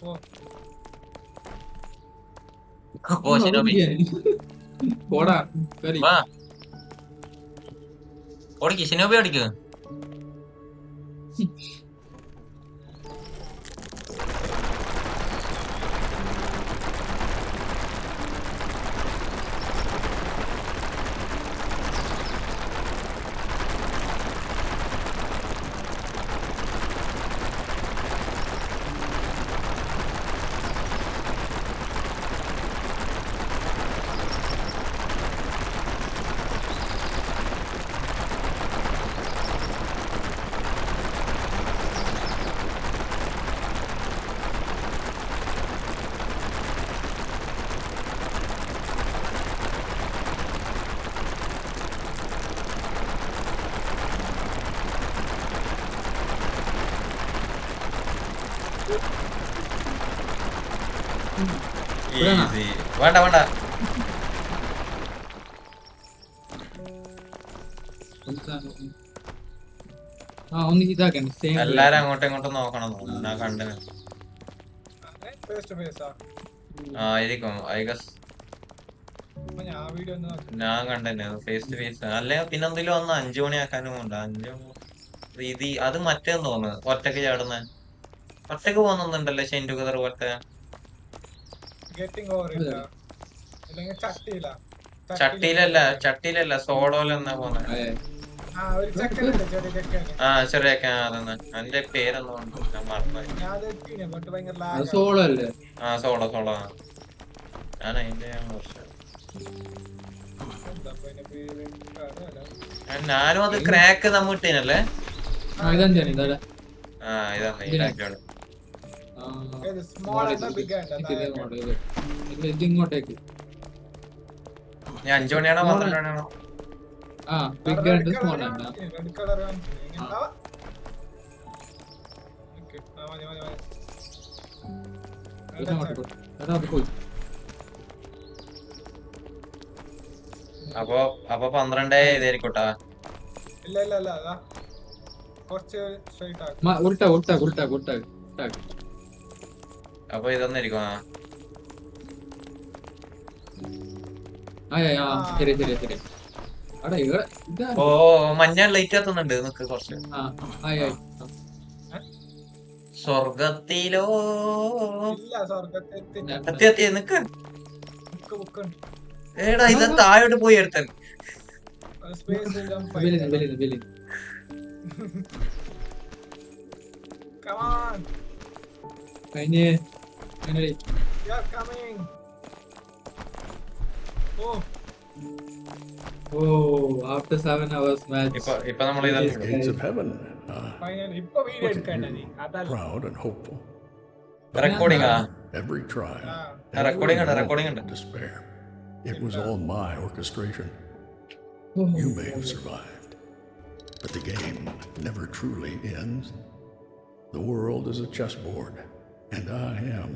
ഓ ഓ ശിനോബി പോടാ കറി. വാ ഓടിക്ക് ശിനോബി ഓടിക്ക്. ഈസി. വേണ്ട വേണ്ട. ഒന്ന് ഇതാക്കണ്ട. എല്ലാരും അങ്ങോട്ടും ഇങ്ങോട്ടും നോക്കണം. ഞാൻ കണ്ടിന്. ഫേസ് ടു ഫേസ് ആയിരിക്കും ഐ ഗസ്. ഞാൻ വീഡിയോ ഞാൻ കണ്ടിന് ഫേസ് ടു ഫേസ്. അല്ലെ പിന്നെ എന്തെങ്കിലും വന്ന് 5 മണിയാക്കാനും ഉണ്ട്. 5 ഇത് അത് മറ്റേന്ന് തോന്നുന്നു. ഒറ്റക്ക് ചാടുന്ന ഒറ്റക്ക് പോകുന്നുണ്ടല്ലോ ഷെയിൻ ടുഗദർ പോലത്തെ. ഗെറ്റിംഗ് ഓവർ ഇല്ല അല്ലെങ്കിൽ ചട്ടിയിലല്ല സോളോലെന്നാ പോന്നെ. ഒരു ചെക്കനുണ്ട് ചെറിയ ചെക്കൻ ചെറിയൊക്കെ അതന്നെ. അതിന്റെ പേരൊന്നും ഞാൻ മറന്നുപോയി. ഞാൻ എത്തിനെ ബട്ട് ഭയങ്കര ലാഗ് സോളോ അല്ലേ? സോളോ ഞാൻ അതിന്റെ ഞാനും അത് ക്രാക്ക് നമ്മ ഇട്ടേനല്ലേ. ഇതാണ് ഇതാണ് ഈ ലാഗ്ഗാണ്. സ്മോൾ ആൻഡ് ബിഗ് ആൻഡ് ഇത് ഇങ്ങോട്ടേക്ക്. ഞാൻ 5 മണിയാണോ 12 മണിയാണോ? ബിഗ് ആൻഡ് സ്മോൾ ആണ്. റെഡ് കളർ അപ്പൊ 12 ഇതായിരിക്കോട്ടാ. ഇല്ല ഇല്ല ഇല്ല അതാ കുറച്ച് സ്ട്രൈറ്റ് ആക്ക് ഉൾട്ടാ. അപ്പൊ ഇതൊന്നായിരിക്കും. ശരി. ഓ മഞ്ഞ ലൈറ്റ് കത്തുന്നുണ്ട്. നിക്ക് കുറച്ച്. സ്വർഗത്തിലോ ഇല്ല സ്വർഗ്ഗത്തിൽ എത്തി നിക്ക്. ബുക്ക് ഏടാ ഇത് താഴോട്ട് പോയി എടുത്തൻ. സ്പേസ് come on കഴിഞ്ഞേ you are coming after 7 hours match. ഇപ്പൊ നമ്മൾ ഇതെല്ലാം Gates of heaven. finally ഇപ്പൊ വീഡിയോ എടുക്കണ്ടേ അതല്ല Proud and hopeful. Recording Every trial. recording every ഉണ്ട്, recording moment of despair. It was all my orchestration. You may have survived, but the game never truly ends. The world is a chessboard, and I am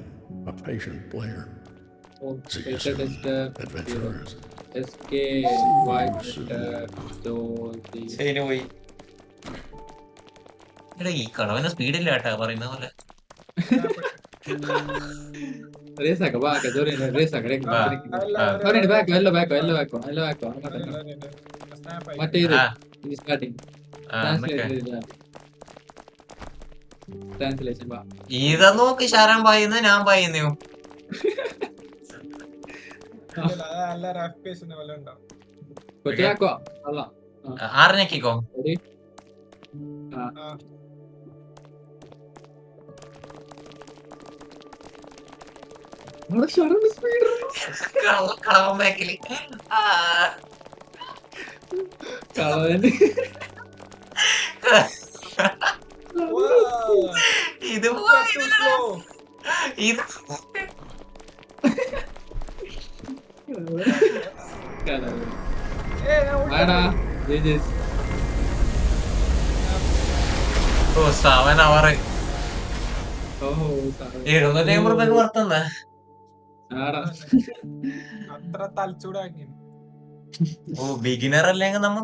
a patient player. See you soon, adventurers. ശരി പോയി. എടാ ഈ കടവന് സ്പീഡില്ല കേട്ടാ പറയുന്ന പോലെ. റേസാക്ക മറ്റേ starting translation ഇത നോക്ക് ശരം പായുന്ന ഞാൻ പായുന്നു. എല്ലാരും FPS പോലെ ഉണ്ടാവും കൊച്ചാക്കോ അല്ല 6 ഞെക്കിക്കോ. കളവൻ ബാക്കില് കളവന് ഇത് too slow ഇത് ഓ 7 hour 750 വർത്തന്ന അത്ര തലച്ചൂടാക്കി ഓ ബിഗിനർ അല്ലെങ്കിൽ നമ്മ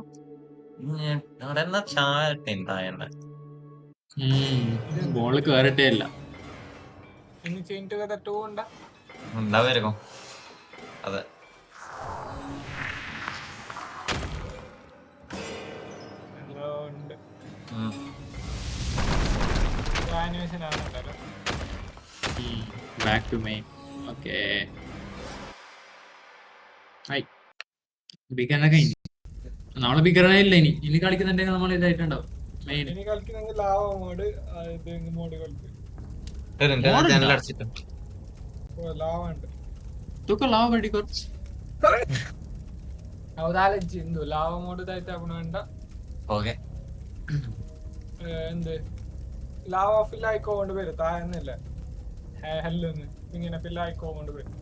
അവിടെ എന്നാ ചായ ഉണ്ടായെന്നെ ബോള് കേറട്ടേ അല്ല ഇനി ചെയിൻ ടുഗദർ 2 ഉണ്ടാ ഉണ്ടാവുമായിരിക്കും. അതെ എല്ലാം ഉണ്ട്. ഉം. ആനിമേഷൻ ആണെന്നല്ലോ. Back to main. ഓക്കെ ബിഗറിനൊക്കെ കഴിഞ്ഞു. നമ്മളെ ബിഗറിനില്ല. ഇനി കളിക്കുന്നുണ്ടെങ്കിൽ നമ്മൾ ഇതായിട്ടുണ്ടാവും മെയിൻ. ഇനി കളിക്കുന്നെങ്കിൽ ലാവ മോഡ് ഇത് മോഡ് കളിക്കും. ഒരു മിനിറ്റ്, ഞാൻ ജനലടച്ചിട്ട്. ലാവ ഉണ്ട്. ലാവ വേണ്ടി കുറച്ച് അവതാലിച്ചു ലാവ മോഡ് ഇതായിട്ട് വേണ്ട. ഓക്കെ എന്ത് ലാവ ഫില്ലായിക്കോണ്ട് വരും താഴെന്നില്ല ഹെല്ലൊന്ന് ഇങ്ങനെ ഫില്ലായിക്കോണ്ട് വരും.